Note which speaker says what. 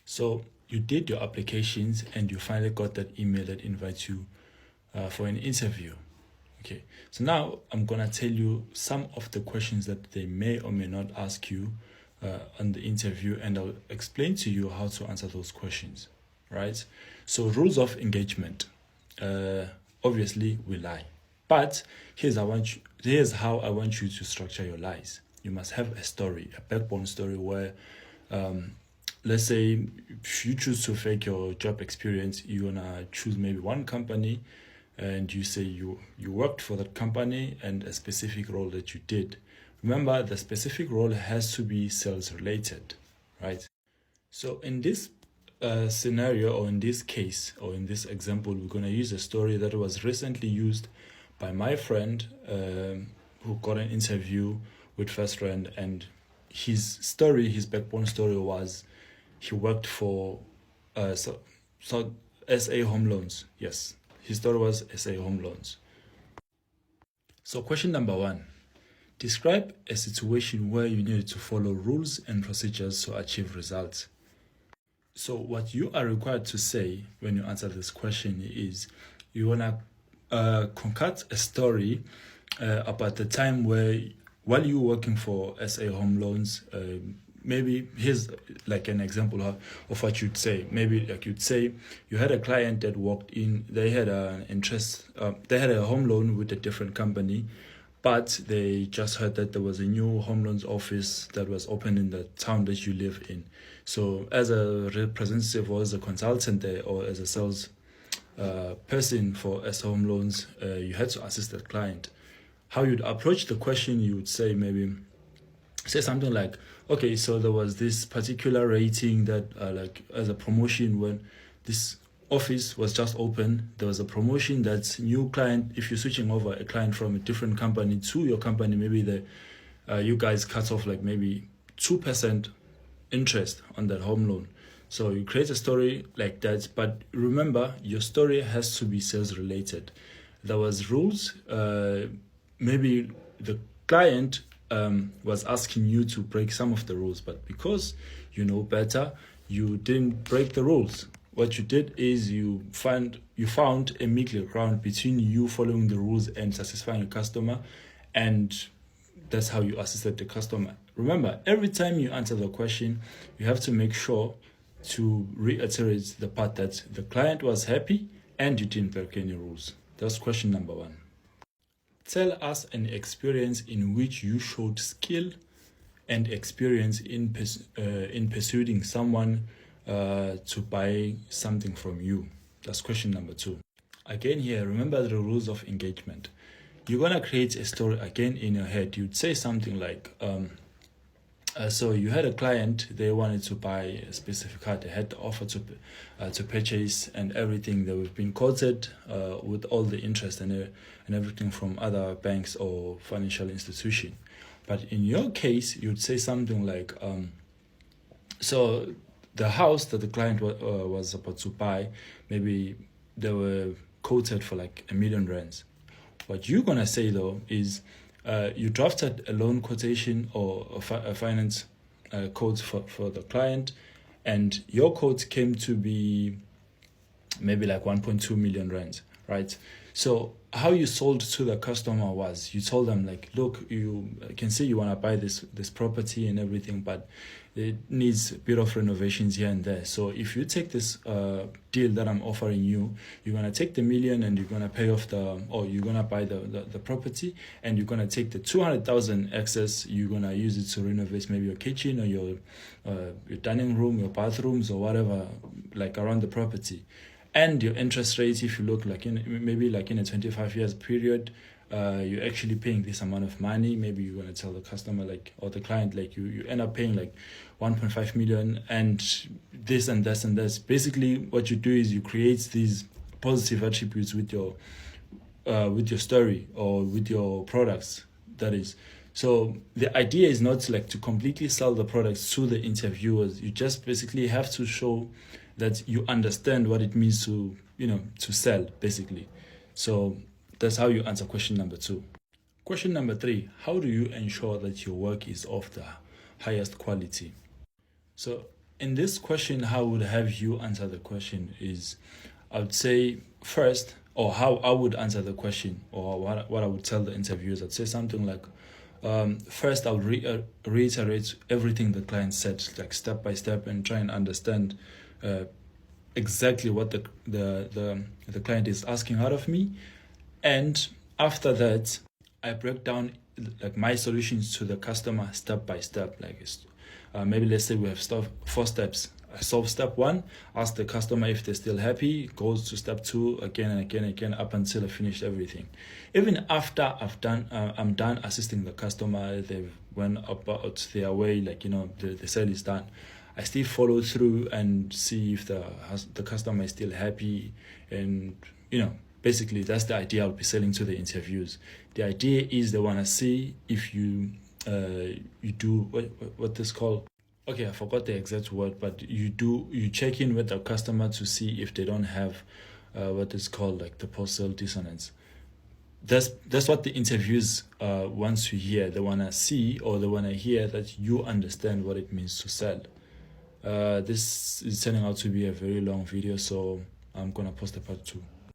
Speaker 1: So you did your applications and you finally got that email that invites you for an interview. Okay, so now I'm gonna tell you some of the questions that they may or may not ask you on the interview, and I'll explain to you how to answer those questions. Right? So rules of engagement. Obviously, we lie, but here's how I want you to structure your lies. You must have a story, a backbone story where let's say if you choose to fake your job experience, you're gonna choose maybe one company and you say you worked for that company and a specific role that you did. Remember, the specific role has to be sales related, right? So in this scenario, or in this case, or in this example, we're going to use a story that was recently used by my friend who got an interview with FirstRand, and his backbone story was he worked for SA Home Loans. Yes, his story was SA Home Loans. So question number 1. Describe a situation where you needed to follow rules and procedures to achieve results. So what you are required to say when you answer this question is you want to concoct a story about the time where, while you were working for SA Home Loans, maybe here's like an example of what you'd say. Maybe like you'd say you had a client that walked in, they had they had a home loan with a different company, but they just heard that there was a new home loans office that was open in the town that you live in. So as a representative or as a consultant there, or as a sales person for SA Home Loans, you had to assist that client. How you'd approach the question, you would say something like, okay, so there was this particular rating that like as a promotion when this office was just open, there was a promotion that new client, if you're switching over a client from a different company to your company, maybe you guys cut off like maybe 2% interest on that home loan. So you create a story like that, but remember, your story has to be sales related. There was rules, maybe the client was asking you to break some of the rules, but because you know better, you didn't break the rules. What you did is you found a middle ground between you following the rules and satisfying the customer, and that's how you assisted the customer. Remember, every time you answer the question, you have to make sure to reiterate the part that the client was happy and you didn't break any rules. That's question number 1. Tell us an experience in which you showed skill and experience in persuading someone to buy something from you. That's question number 2. Again here, remember the rules of engagement. You're going to create a story again in your head. You'd say something like, so you had a client, they wanted to buy a specific car, they had the offer to purchase and everything. They were being quoted with all the interest and everything from other banks or financial institution. But in your case, you'd say something like, so the house that the client was about to buy, maybe they were quoted for like R1 million. What you're going to say though is you drafted a loan quotation or a finance quote for the client, and your quote came to be maybe like 1.2 million rand, right? So how you sold to the customer was you told them like, look, you can see you want to buy this property and everything, but it needs a bit of renovations here and there. So if you take this deal that I'm offering you, you're going to take the million and you're going to pay off you're going to buy the property, and you're going to take the 200,000 excess, you're going to use it to renovate maybe your kitchen or your dining room, your bathrooms or whatever, like around the property. And your interest rate, if you look like in a 25 years period, you're actually paying this amount of money. Maybe you're going to tell the customer or the client you end up paying like 1.5 million and this and this and this. Basically, what you do is you create these positive attributes with your story or with your products. That is. So the idea is not to completely sell the products to the interviewers. You just basically have to show that you understand what it means to sell, basically. So that's how you answer question number 2. Question number 3, how do you ensure that your work is of the highest quality? So in this question, how I would have you answer the question is, I would say first, or how I would answer the question, or what I would tell the interviewers. I'd say something like, first, I would reiterate everything the client said, like step by step, and try and understand exactly what the client is asking out of me. And after that, I break down like my solutions to the customer step by step. Like maybe let's say we have 4 steps. I solve step 1, ask the customer if they're still happy, goes to step 2 again and again and again up until I finished everything. Even after I'm done assisting the customer, they went about their way, like the sale is done. I still follow through and see if the customer is still happy, and basically that's the idea I'll be selling to the interviews. The idea is they want to see if you do what this called. Okay, I forgot the exact word, but you check in with the customer to see if they don't have what is called like the post-sale dissonance. That's what the interviews want to hear. They want to see, or they want to hear that you understand what it means to sell. This is turning out to be a very long video, so I'm gonna post a part 2.